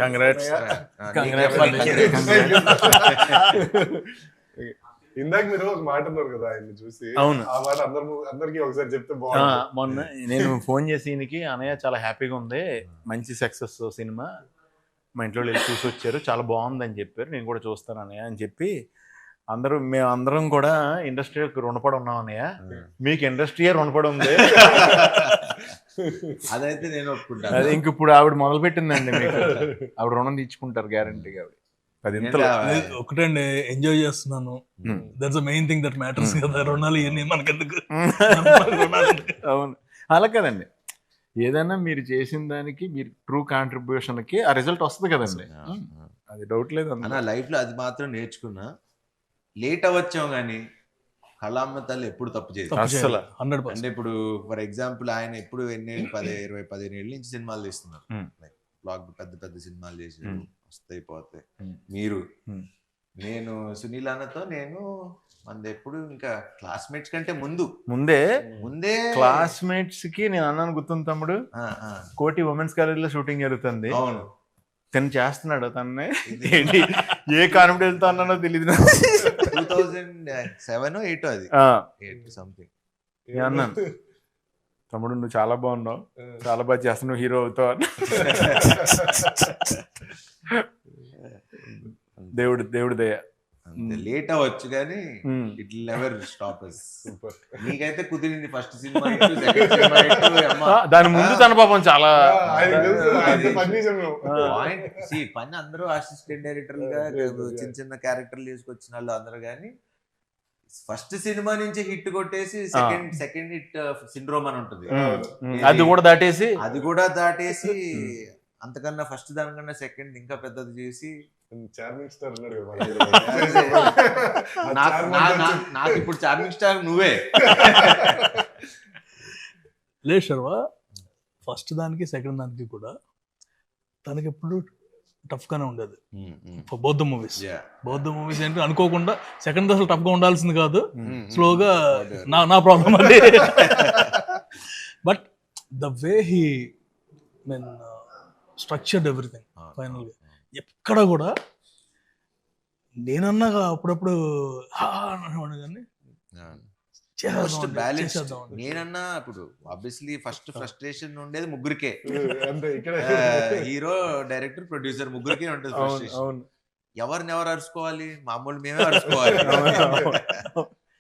Congrats. ఇందాక మీరు ఒక మాట అన్నారు కదా ఆయన్ని చూసి. అవును. ఆ మాట అందరికి ఒకసారి చెప్తే బాగుంటుంది. మొన్న నేను ఫోన్ చేసి ఈయనకి, అన్నయ్య చాలా హ్యాపీగా ఉంది, మంచి సక్సెస్ సినిమా, మా ఇంట్లో వెళ్ళి చూసి వచ్చారు, చాలా బాగుందని చెప్పారు, నేను కూడా చూస్తాను అన్నయ్య అని చెప్పి మేమందరం కూడా ఇండస్ట్రీకి రుణపడి ఉన్నాం అన్నయ్య, మీకు ఇండస్ట్రీయే రుణపడి ఉంది. అదైతే నేను ఒప్పుకుంటాను. అది ఇంక ఇప్పుడు ఆవిడ మొదలు పెట్టిందండి, మీకు ఆవిడ రుణం తీర్చుకుంటారు గ్యారంటీగా. ఆవిడ అది ఒకటండి, ఎంజాయ్ చేస్తున్నాను, that's the main thing that matters కదా. రుణాలు ఇవన్నీ మనకెందుకు. అవును, అలా కదండి, ఏదైనా మీరు చేసిన దానికి మీరు ట్రూ కాంట్రిబ్యూషన్కి ఆ రిజల్ట్ వస్తుంది కదండి, అది డౌట్ లేదు అన్న. లైఫ్లో అది మాత్రం నేర్చుకున్నా, లేట్ అవ్వచ్చాం కానీ కళామ్మ తల్లి ఎప్పుడు తప్పు చేయదు అసలు. అంటే ఇప్పుడు ఫర్ ఎగ్జాంపుల్ ఆయన ఎప్పుడు 15 ఏళ్ళ నుంచి సినిమాలు తీస్తున్నారు, బ్లాక్ పెద్ద పెద్ద సినిమాలు చేసి వస్తాయి పోతాయి. మీరు నేను సునీల్ అన్నతో మనది ఎప్పుడు ఇంకా క్లాస్మేట్స్ కంటే ముందే క్లాస్మేట్స్ కి నేను అన్నాను, గుర్తుంది తమ్ముడు, కోటి ఉమెన్స్ కాలేజ్ లో షూటింగ్ జరుగుతుంది, అవును, తను చేస్తున్నాడు, తన్నే ఏ కాన్ఫిడెన్స్ తో అన్నానో తెలియదు, 2007 8 అది సంథింగ్. అన్నాను, తమ్ముడు నువ్వు చాలా బాగున్నావు, చాలా బాగా చేస్తున్నావు, హీరో అవుతావు. దేవుడి దయ. లేట్ అవ్వచ్చు కానీ it will never stop us. నీకైతే కుదిరింది ఫస్ట్ సినిమా, దాని ముందు తన పాపం చాలా పని. అందరూ అసిస్టెంట్ డైరెక్టర్ గా చిన్న క్యారెక్టర్లు తీసుకొచ్చిన వాళ్ళు అందరూ, కానీ ఫస్ట్ సినిమా నుంచి హిట్ కొట్టేసి సెకండ్ హిట్ సిండ్రోమ్ అని ఉంటుంది, అది కూడా దాటేసి అంతకన్నా ఫస్ట్ దానికన్నా సెకండ్ ఇంకా పెద్దది చేసి నాకు ఇప్పుడు చార్మింగ్ స్టార్ నువ్వే. లేదు శర్వ, ఫస్ట్ దానికి సెకండ్ దానికి కూడా తనకి ఎప్పుడు టఫ్ గానే ఉండేది. బౌద్ధ మూవీస్ ఏంటి అనుకోకుండా సెకండ్ అసలు టఫ్ గా ఉండాల్సింది కాదు, స్లోగా నా ప్రాబ్లం అది. But the way he structured everything final గా, ఎక్కడ కూడా నేనన్నా అప్పుడప్పుడు కానీ నేనన్నా ఇప్పుడు ఆబ్వియస్లీ ఫస్ట్ ఫ్రస్ట్రేషన్ ఉండేది ముగ్గురికే, హీరో డైరెక్టర్ ప్రొడ్యూసర్ ముగ్గురికే ఉంటుంది ఫ్రస్ట్రేషన్. ఎవరిని ఎవరు అరుచుకోవాలి, మామూలు మేమే అరుచుకోవాలి.